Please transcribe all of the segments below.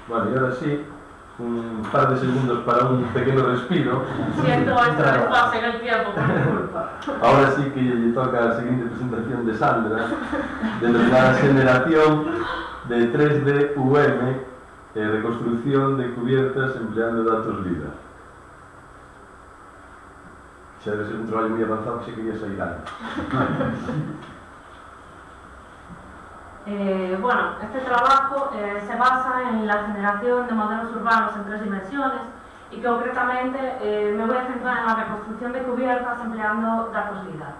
Bueno, y ahora sí, un par de segundos para un pequeño respiro. Siento este desfase en el tiempo, por mi culpa. Ahora sí que le toca la siguiente presentación de Sandra, de la generación de 3D-UM, reconstrucción de cubiertas empleando datos LIDAR. Se debe ser un trabajo muy avanzado que se quería salir antes. Bueno, este trabajo se basa en la generación de modelos urbanos en 3 dimensiones y concretamente me voy a centrar en la reconstrucción de cubiertas empleando datos LIDAR.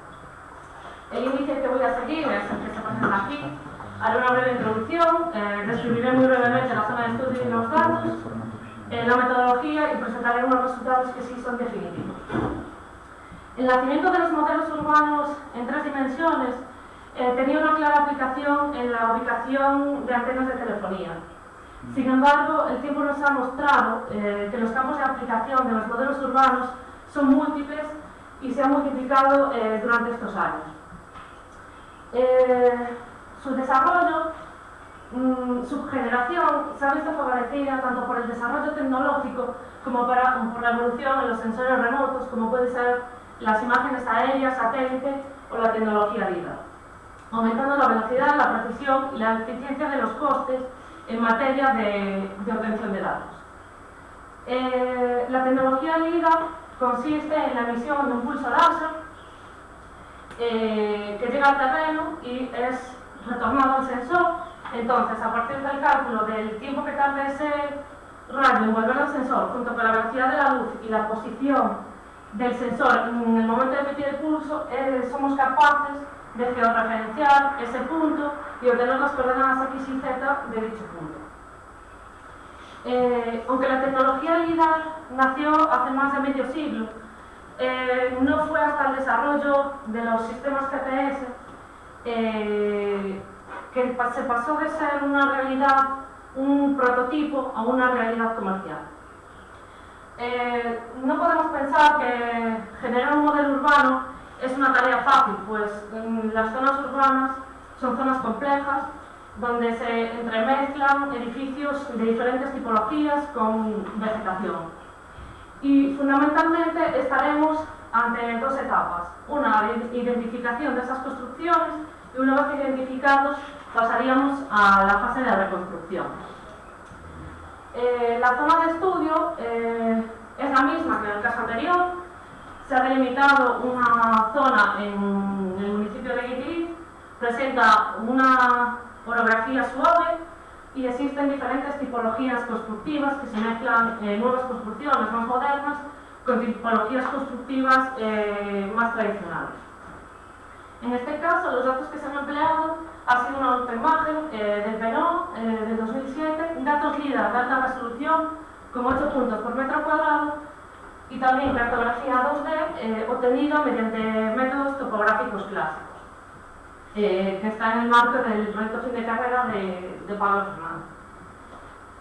El índice que voy a seguir es el que se presenta aquí. Haré una breve introducción, describiré muy brevemente la zona de estudio y los datos, la metodología y presentaré unos resultados que sí son definitivos. El nacimiento de los modelos urbanos en 3 dimensiones tenía una clara aplicación en la ubicación de antenas de telefonía. Sin embargo, el tiempo nos ha mostrado que los campos de aplicación de los modelos urbanos son múltiples y se han multiplicado durante estos años. Su desarrollo, su generación se ha visto favorecida tanto por el desarrollo tecnológico como por la evolución en los sensores remotos, como puede ser las imágenes aéreas, satélite o la tecnología LIDAR, aumentando la velocidad, la precisión y la eficiencia de los costes en materia de obtención de datos. La tecnología LIDAR consiste en la emisión de un pulso láser que llega al terreno y es retornado al sensor. Entonces, a partir del cálculo del tiempo que tarde ese rayo en volver al sensor, junto con la velocidad de la luz y la posición del sensor en el momento de emitir el pulso, somos capaces de georreferenciar ese punto y obtener las coordenadas X y Z de dicho punto. Aunque la tecnología LIDAR nació hace más de medio siglo, no fue hasta el desarrollo de los sistemas GPS que se pasó de ser una realidad, un prototipo, a una realidad comercial. No podemos pensar que generar un modelo urbano es una tarea fácil, pues las zonas urbanas son zonas complejas donde se entremezclan edificios de diferentes tipologías con vegetación. Y fundamentalmente estaremos ante 2 etapas, una de identificación de esas construcciones y una vez identificados pasaríamos a la fase de reconstrucción. La zona de estudio es la misma que en el caso anterior. Se ha delimitado una zona en el municipio de Guitiriz, presenta una orografía suave y existen diferentes tipologías constructivas que se mezclan nuevas construcciones más modernas con tipologías constructivas más tradicionales. En este caso, los datos que se han empleado ha sido una autoimagen del PENO de 2007, datos LIDAR de alta resolución con 8 puntos por metro cuadrado y también cartografía 2D obtenida mediante métodos topográficos clásicos, que está en el marco del proyecto fin de carrera de Pablo Fernández.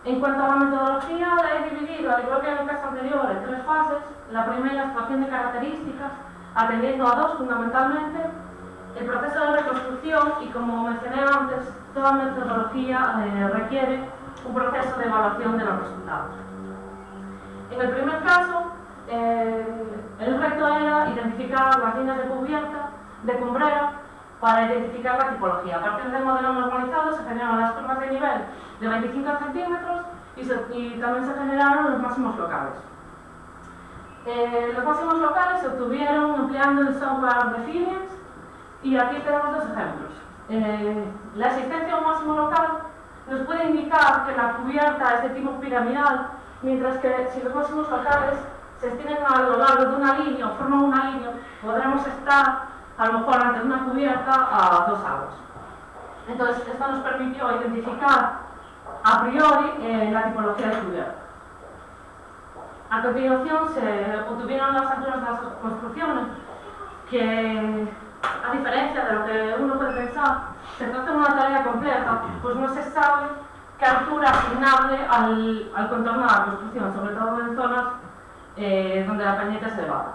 En cuanto a la metodología, la he dividido, al igual que en el caso anterior, en 3 fases. La primera, extracción de características, atendiendo a 2 fundamentalmente: el proceso de reconstrucción y, como mencioné antes, toda metodología requiere un proceso de evaluación de los resultados. En el primer caso, el reto era identificar las líneas de cubierta, de cumbrera, para identificar la tipología. A partir del modelo normalizado se generaron las curvas de nivel de 25 centímetros y también se generaron los máximos locales. Los máximos locales se obtuvieron empleando el software de Finians y aquí tenemos 2 ejemplos. La existencia de un máximo local nos puede indicar que la cubierta es de tipo piramidal, mientras que si los máximos locales se extienden a lo largo de una línea o forman una línea, podremos estar a lo mejor ante una cubierta a 2 aguas. Entonces, esto nos permitió identificar a priori la tipología de cubierta. A continuación, se obtuvieron las alturas de las construcciones, que, a diferencia de lo que uno puede pensar, se trata de una tarea compleja, pues no se sabe qué altura asignable al contorno de la construcción, sobre todo en zonas donde la pendiente es elevada.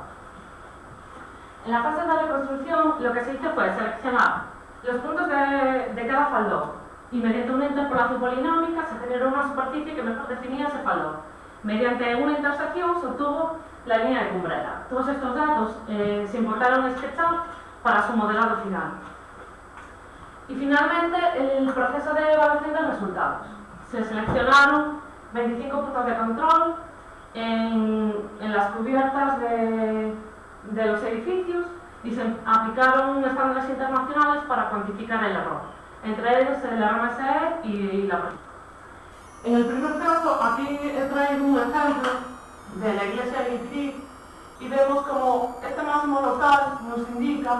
En la fase de reconstrucción, lo que se hizo fue seleccionar los puntos de cada faldón, y mediante una interpolación polinómica se generó una superficie que mejor definía ese valor. Mediante una intersección se obtuvo la línea de Cumbrera. Todos estos datos se importaron en SketchUp para su modelado final. Y finalmente, el proceso de evaluación de resultados. Se seleccionaron 25 puntos de control en las cubiertas de los edificios y se aplicaron estándares internacionales para cuantificar el error, entre ellos el RMSE y la precisión. En el primer caso, aquí he traído un ejemplo de la iglesia de Guitry y vemos como este máximo local nos indica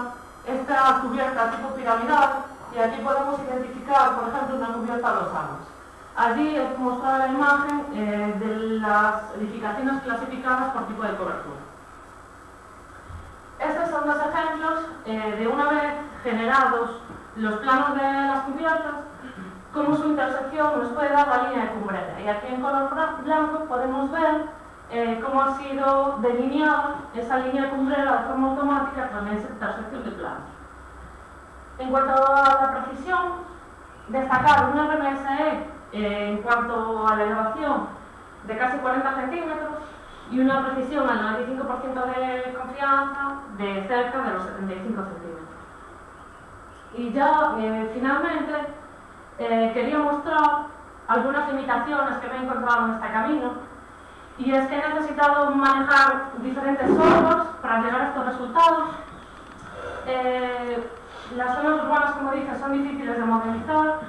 esta cubierta tipo piramidal y aquí podemos identificar, por ejemplo, una cubierta a los años. Allí he mostrado la imagen de las edificaciones clasificadas por tipo de cobertura. Estos son dos ejemplos de una vez generados los planos de las cubiertas, cómo su intersección nos puede dar la línea de Cumbrera. Y aquí en color blanco podemos ver cómo ha sido delineada esa línea de Cumbrera de forma automática con esa intersección de planos. En cuanto a la precisión, destacar un RMSE en cuanto a la elevación de casi 40 centímetros y una precisión al 95% de confianza de cerca de los 75 centímetros. Y ya finalmente quería mostrar algunas limitaciones que me he encontrado en este camino, y es que he necesitado manejar diferentes softwares para llegar a estos resultados. Las zonas urbanas, como dije, son difíciles de modelizar.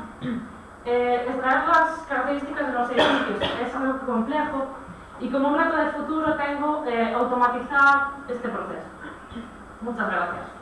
Extraer las características de los edificios es algo complejo y como un reto de futuro tengo automatizar este proceso. Muchas gracias.